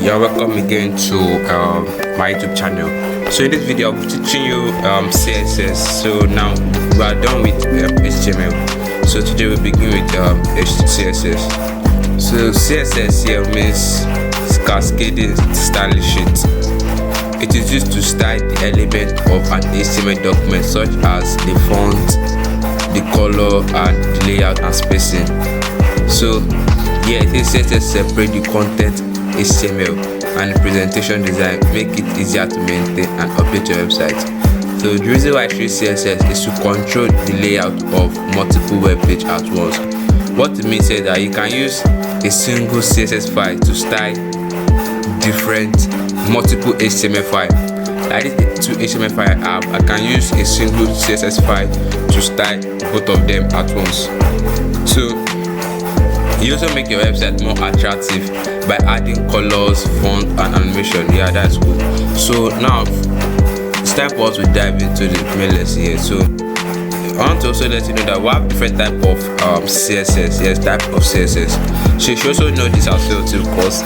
You're welcome again to my YouTube channel. So in this video I'll be teaching you CSS. So now we are done with HTML. So today we'll begin with CSS. So CSS here means cascading styling sheet. It is used to style the element of an HTML document, such as the font, the color, and the layout and spacing. So here it is CSS separate the content HTML and the presentation design, make it easier to maintain and update your website. So the reason why I choose CSS is to control the layout of multiple web pages at once. What it means is that you can use a single CSS file to style different multiple HTML file. Like this two HTML file I can use a single CSS file to style both of them at once. So you also make your website more attractive by adding colors, font, and animation. Yeah, that's cool. So now it's time for us to dive into the main lesson here. So I want to also let you know that we have different type of CSS. Yes, type of CSS. So you should also know this as well too, because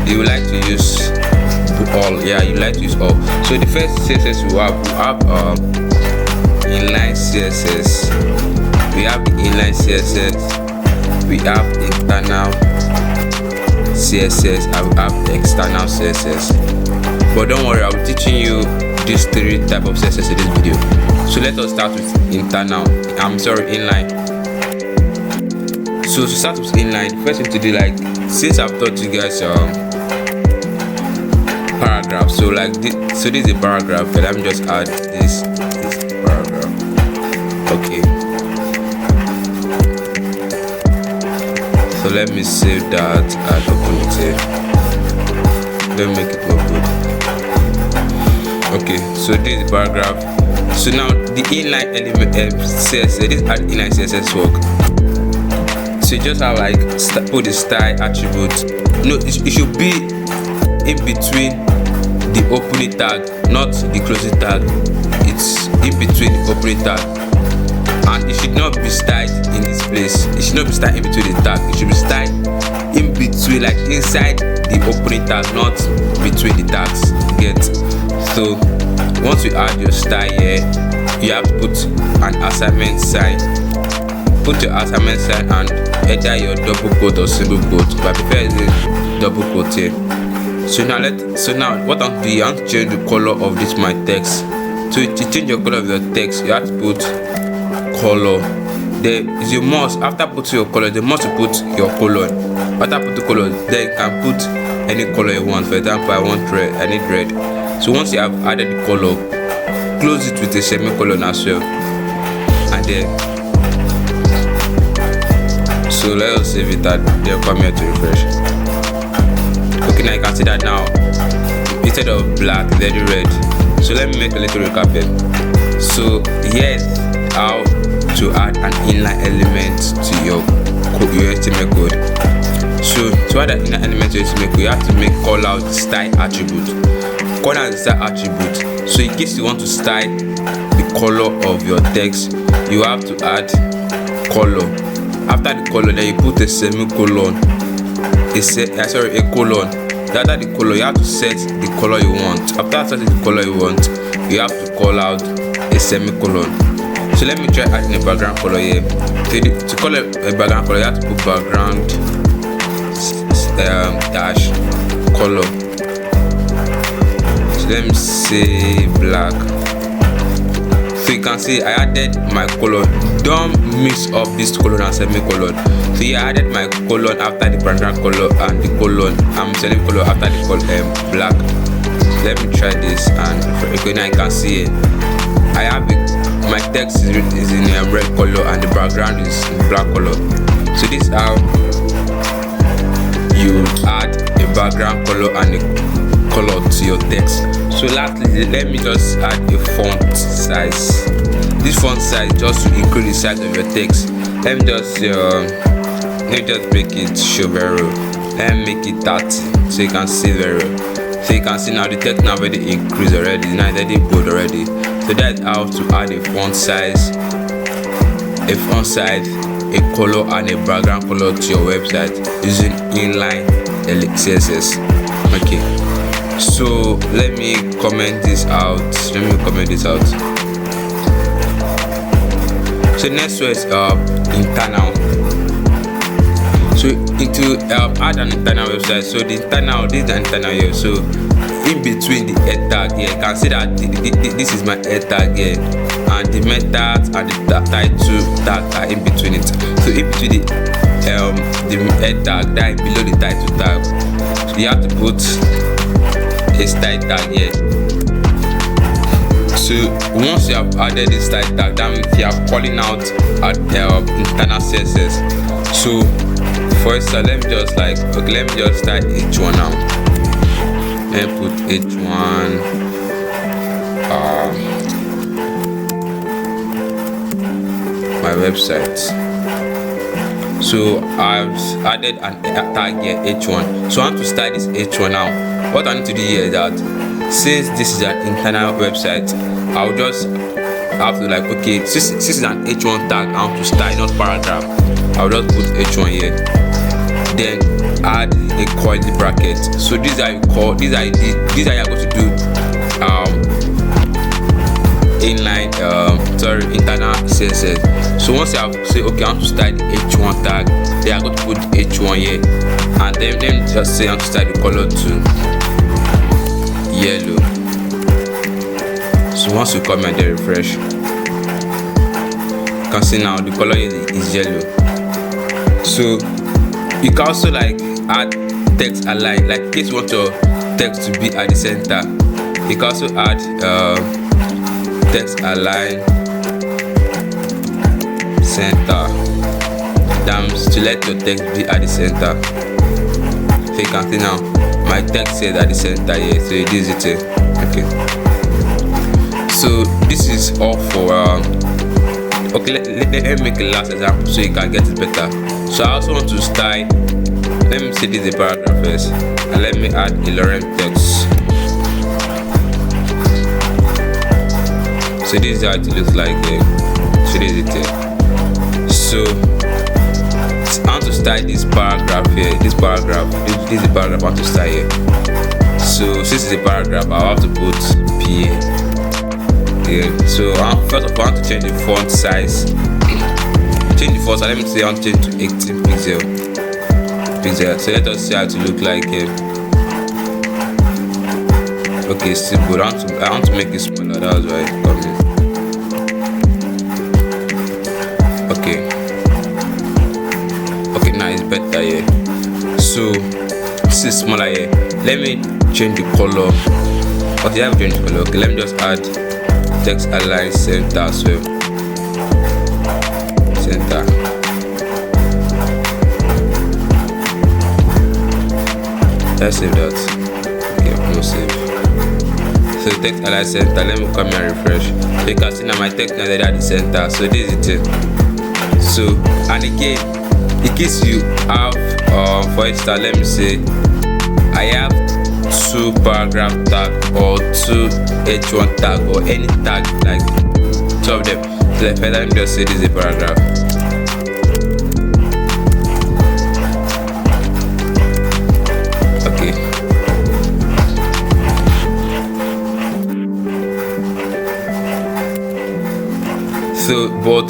you would like to use all. Yeah, you like to use all. So the first CSS we have inline CSS. We have the inline CSS. We have internal CSS and we have external CSS. But don't worry, I'll be teaching you these three type of CSS in this video. So let us start with inline. So to start with inline, the first thing to do, like since I've taught you guys paragraph, so like this, so this is a paragraph, but let me just add this paragraph. Okay. So let me save that and open it here. Let me make it more good. Okay, so this is the paragraph. So now the inline element CSS, this is how the inline CSS work. So you just have like put the style attribute. No, it should be in between the opening tag, not the closing tag. It's in between the opening tag. And it should not be styled in this place. It should not be styled in between the tag. It should be styled in between, like inside the opening tag, not between the tags. Get? So once you add your style here, you have to put an assignment sign. Put your assignment sign and either your double quote or single quote. But I prefer using double quote here. So now what I'm doing, I want to change the color of this my text. So to change your color of your text, you have to put color. There is a must. After putting your color, the must to put your color. After put the color, then you can put any color you want. For example, I want red. I need red. So once you have added the color, close it with a semicolon as well, and then so let us save it. And then come here to refresh. Okay, now you can see that now instead of black, there is red. So let me make a little recap here. So yes, how to add an inline element to your HTML code. So to add an inline element to your HTML code, you have to make call out style attribute. Call out the style attribute. So in case you want to style the color of your text, you have to add color. After the color, then you put a semicolon. A colon. After the color, you have to set the color you want. After setting the color you want, you have to call out a semicolon. So let me try adding a background color here. To call it a background color, you have to put background dash color. So let me say black. So you can see I added my color. Don't mix up this colon and semicolon. So I added my colon after the background color and the colon. I'm semicolon after the color black. So let me try this, and now you can see it. I have my text is in a red color and the background is in black color. So this is how you add a background color and a color to your text. So lastly, let me just add a font size. This font size just to increase the size of your text. Let me just make it show very well. Let me make it 30 so you can see very well. So you can see now the text now already increased already. Now it's already bold already. So that's how to add a font size, a color, and a background color to your website using inline CSS. Okay, so let me comment this out. So next one is internal. So to add an internal website, so this is the internal here. So in between the head tag here, you can see that this is my head tag here, and the meta and the title tag are in between it. So in between the head tag, that below the title tag, so you have to put a style tag here. So once you have added this style tag, that means you are calling out at internal CSS. So for instance, let me just start h1 now. Let me put h1 my website. So I've added an tag here, h1. So I want to start this h1 now. What I need to do here is that since this is an internal website, I'll just have to okay, since this is an h1 tag, I want to start, not paragraph. I'll just put h1 here, then add a curly bracket. So these are you're going to do inline internal CSS. So once you have say okay, I want to start the h1 tag, then I'm going to put the h1 here, and then just say I want to start the color to yellow. So once you come and then refresh, you can see now the color is yellow. So you can also add text align, in case you want your text to be at the center. You can also add text align center, that means to let your text be at the center. So you can see now my text is at the center here, so it is it. Okay, so this is all for okay, let me make a last example so you can get it better. So I also want to style, let me say this is a paragraph first, and let me add a lorem text. So this is how it looks like here. So this is it. So I want to style this paragraph here. This is the paragraph I want to style here. So since it's a paragraph, I'll have to put PA. Yeah. So first of all, I want to change the font size. Let me say I want to change to 18 pixel. So let us see how it look like here. Okay, still good. I want to make it smaller. That's why it's coming. Okay, now it's better here. So this is smaller here. Let me change the color. Okay, I have changed the color. Okay, let me just add text align center as well. Center. Let's save that. Okay, no save. So text align center. Let me come here and refresh. So you can see now my text now at the center. So this is it. So and again, in case you have for instance, let me say I have 2 paragraph tag or 2 h1 tag or any tag, like 2 of them. So let me just say this is a paragraph. Okay. So but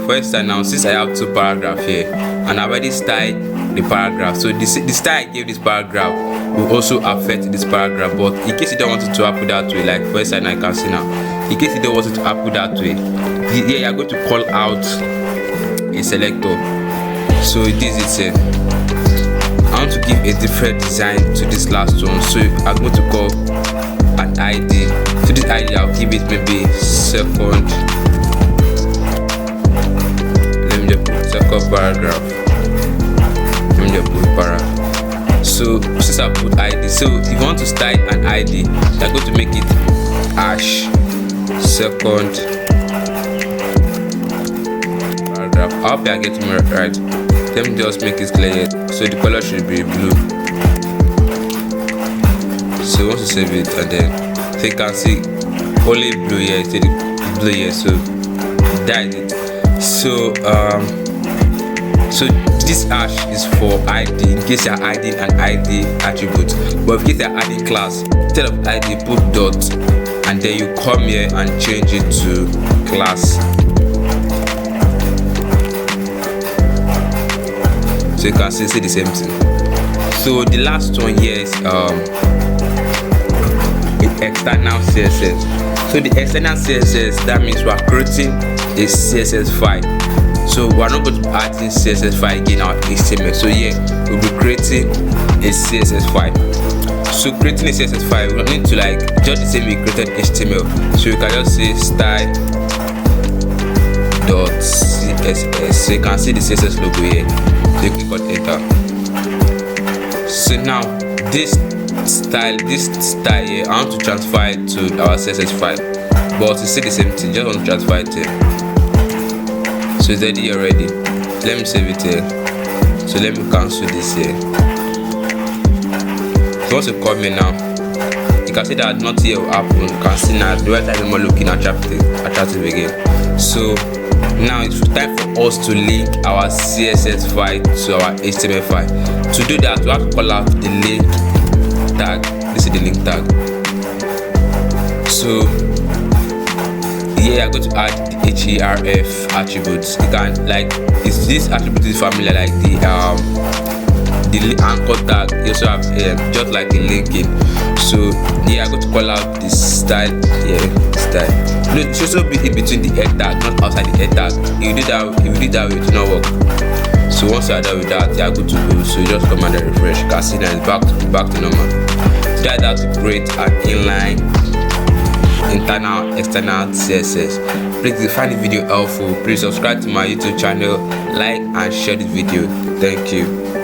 for instance now, since I have 2 paragraphs here and I already styled the paragraph, so the style I gave this paragraph will also affect this paragraph. But in case you don't want it to happen that way, for instance, I can see now, in case you don't want it to happen that way, here you are going to call out a selector. So this is it. I want to give a different design to this last one, so I'm going to call an ID. So this ID I'll give it maybe second. Second paragraph. Let me just put para. So since I put ID, so if you want to style an ID, you're going to make it hash second paragraph. I hope I get it right. Let me just make it clear. So the color should be blue. So once you save it, and then so you can see only blue here. It's blue here. So that is it. So So this hash is for ID in case you're adding an ID attribute, but in case you're adding class, instead of ID put dot and then you come here and change it to class. So you can see the same thing. So the last one here is external CSS. So the external CSS, that means we are creating a CSS file. So we are not going to add this CSS file again our HTML. So here we'll be creating a CSS file. So creating a CSS file, we don't need to like just the same we created HTML. So you can just say style dot CSS. So you can see the CSS logo here. So you click on enter. So now this style here, I want to transfer it to our CSS file, but to see the same thing, just want to transfer it here. So it's ready already. Let me save it here. So let me cancel this here. So once you come in now, you can see that nothing here will happen. You can see now the website is more looking attractive again. So now it's time for us to link our CSS file to our HTML file. To do that, we have to call out the link tag. This is the link tag. So here I'm going to add the href attributes. You can like, is this attribute is familiar like the anchor tag. You also have just like the linking. So here I'm going to call out the style here. Style. No, it should also be in between the head tag, not outside the head tag. If you do that way, it will not work. So once you are done with that, you are good to go. So you just come and refresh. You can see that it's back to normal. So that's how to create an inline internal external CSS. Please, if you find the video helpful, please subscribe to my YouTube channel, like and share this video. Thank you.